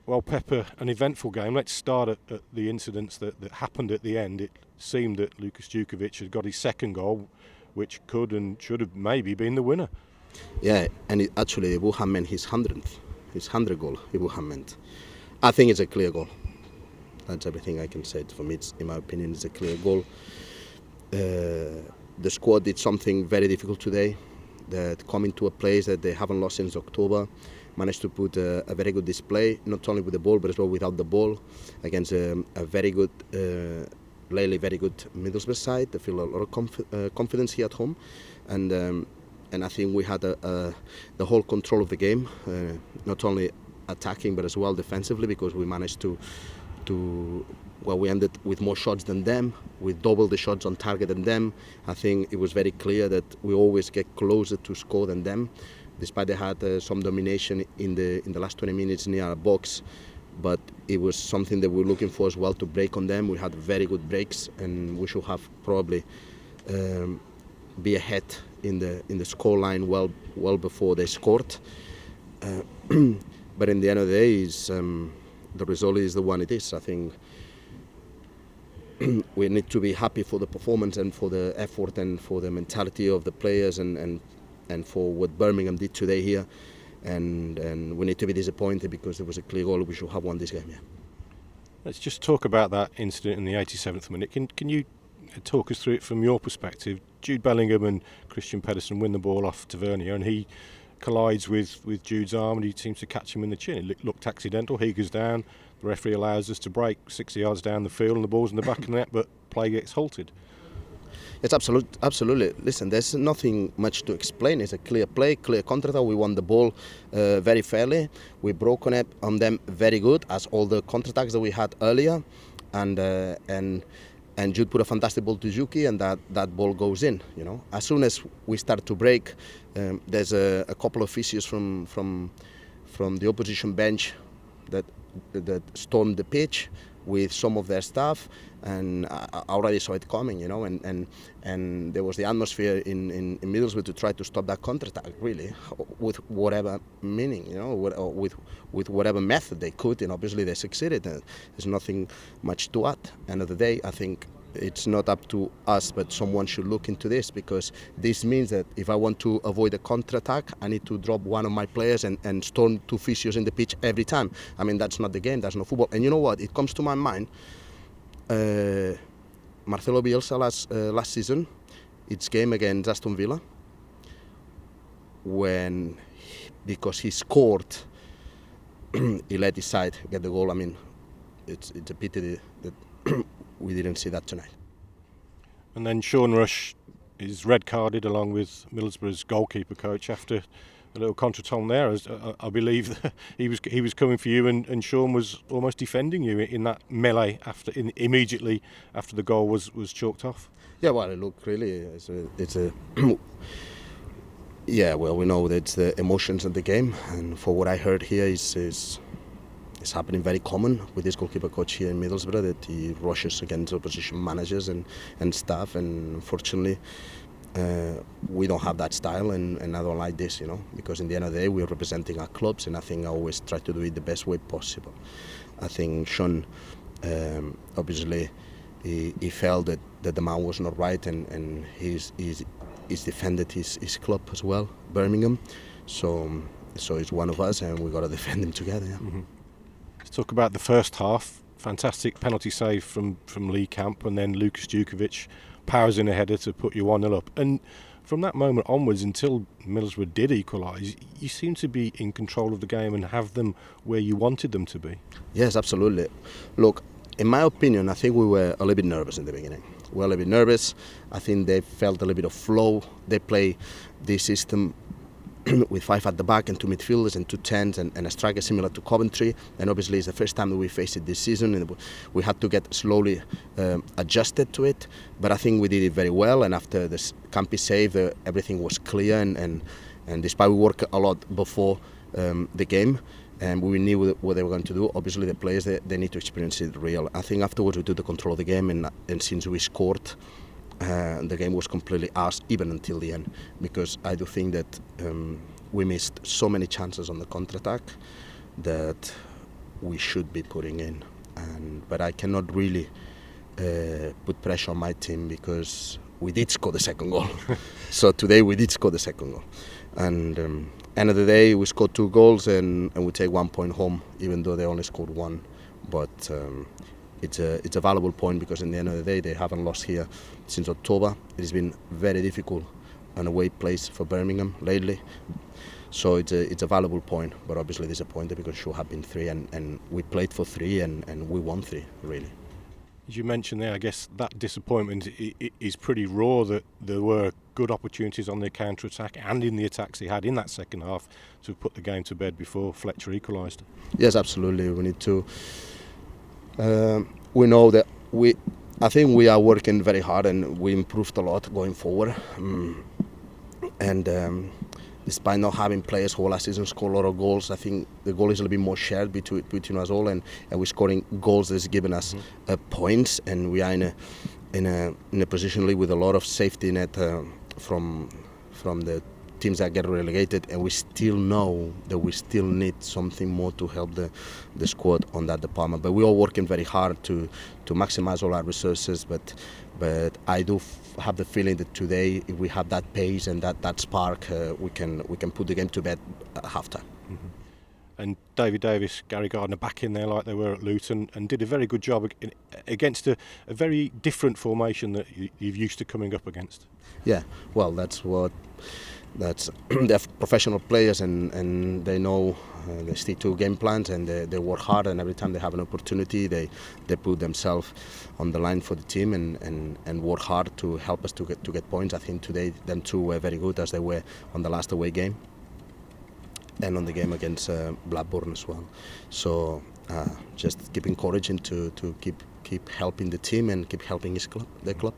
Well, Pepper, an eventful game. Let's start at the incidents that happened at the end. It seemed that Lukas Djukovic had got his second goal, which could and should have maybe been the winner. Yeah, and actually it would have meant his 100th goal. It would have meant. I think it's a clear goal. That's everything I can say. For me, in my opinion, it's a clear goal. The squad did something very difficult today. That coming to a place that they haven't lost since October, managed to put a very good display, not only with the ball but as well without the ball, against a very good, lately very good Middlesbrough side. They feel a lot of confidence here at home, and I think we had the whole control of the game, not only attacking but as well defensively, because we managed to we ended with more shots than them, with double the shots on target than them. I think it was very clear that we always get closer to score than them, despite they had some domination in the last 20 minutes near our box. But it was something that we were looking for as well, to break on them. We had very good breaks, and we should have probably be ahead in the scoreline well before they scored. But in the end of the day, the result is the one it is. I think we need to be happy for the performance and for the effort and for the mentality of the players and for what Birmingham did today here. And we need to be disappointed because there was a clear goal. We should have won this game. Yeah. Let's just talk about that incident in the 87th minute. Can you talk us through it from your perspective? Jude Bellingham and Christian Pedersen win the ball off Tavernier, and he collides with Jude's arm, and he seems to catch him in the chin. It looked accidental. He goes down. The referee allows us to break 60 yards down the field, and the ball's in the back of the net, but play gets halted. It's absolutely. Listen, there's nothing much to explain. It's a clear play, clear counter-attack. We won the ball very fairly. We broke on them very good, as all the counter-attacks that we had earlier, and Jude put a fantastic ball to Juki, and that ball goes in. You know, as soon as we start to break, there's a couple of physios from the opposition bench that stormed the pitch with some of their staff, and I already saw it coming, you know, and there was the atmosphere in Middlesbrough to try to stop that counter-attack, really, with whatever meaning, you know, with whatever method they could, and obviously they succeeded. There's nothing much to add. End of the day, I think it's not up to us, but someone should look into this, because this means that if I want to avoid a counter-attack, I need to drop one of my players and storm two physios in the pitch every time. I mean, that's not the game, that's not football. And you know what, it comes to my mind, Marcelo Bielsa last season, its game against Aston Villa, because he scored, he let his side get the goal. I mean, it's a pity that we didn't see that tonight. And then Sean Rush is red carded along with Middlesbrough's goalkeeper coach after a little contretemps there. As I believe he was coming for you, and Sean was almost defending you in that melee immediately after the goal was chalked off. Yeah, well, look, really, yeah, well, we know that it's the emotions of the game, and for what I heard here it's happening very common with this goalkeeper coach here in Middlesbrough, that he rushes against opposition managers and staff, and unfortunately we don't have that style, and I don't like this, you know, because in the end of the day we're representing our clubs, and I think I always try to do it the best way possible. I think Sean obviously he felt that the man was not right, and he's defended his club as well, Birmingham, so he's one of us, and we got to defend him together. Yeah. Mm-hmm. Let's talk about the first half. Fantastic penalty save from Lee Camp, and then Lukas Djukovic powers in a header to put you 1-0 up. And from that moment onwards, until Middlesbrough did equalise, you seem to be in control of the game and have them where you wanted them to be. Yes, absolutely. Look, in my opinion, I think we were a little bit nervous in the beginning. We were a little bit nervous. I think they felt a little bit of flow. They play this system with 5 at the back and 2 midfielders and 2 10s and a striker similar to Coventry, and obviously it's the first time that we faced it this season, and we had to get slowly adjusted to it, but I think we did it very well. And after the Campy save, everything was clear, and despite we worked a lot before the game, and we knew what they were going to do, obviously the players, they need to experience it real. I think afterwards we took the control of the game, and since we scored, the game was completely ours, even until the end, because I do think that we missed so many chances on the counter-attack that we should be putting in. But I cannot really put pressure on my team because we did score the second goal. So today we did score the second goal. And end of the day, we scored 2 goals and we take 1 point home, even though they only scored 1. But it's a valuable point because in the end of the day, they haven't lost here since October. It has been very difficult an away place for Birmingham lately. So it's a valuable point, but obviously disappointed because it should have been 3 and we played for 3 and we won 3, really. As you mentioned there, I guess that disappointment is pretty raw, that there were good opportunities on the counter-attack and in the attacks he had in that second half to put the game to bed before Fletcher equalised. Yes, absolutely. We need to... we know that I think we are working very hard and we improved a lot going forward. Despite not having players who last season scored a lot of goals, I think the goal is a little bit more shared between us all, and we're scoring goals that's given us points, and we are in a position with a lot of safety net from the teams that get relegated, and we still know that we still need something more to help the squad on that department. But we're all working very hard to maximize all our resources. But I do have the feeling that today, if we have that pace and that spark, we can put the game to bed at half-time. Mm-hmm. And David Davis, Gary Gardner back in there like they were at Luton and did a very good job against a very different formation that you're used to coming up against. Yeah, well, they're professional players and they know they stick to game plans and they work hard, and every time they have an opportunity they put themselves on the line for the team and work hard to help us to get points. I think today them two were very good, as they were on the last away game and on the game against Blackburn as well. So just keep encouraging to keep helping the team and keep helping the club.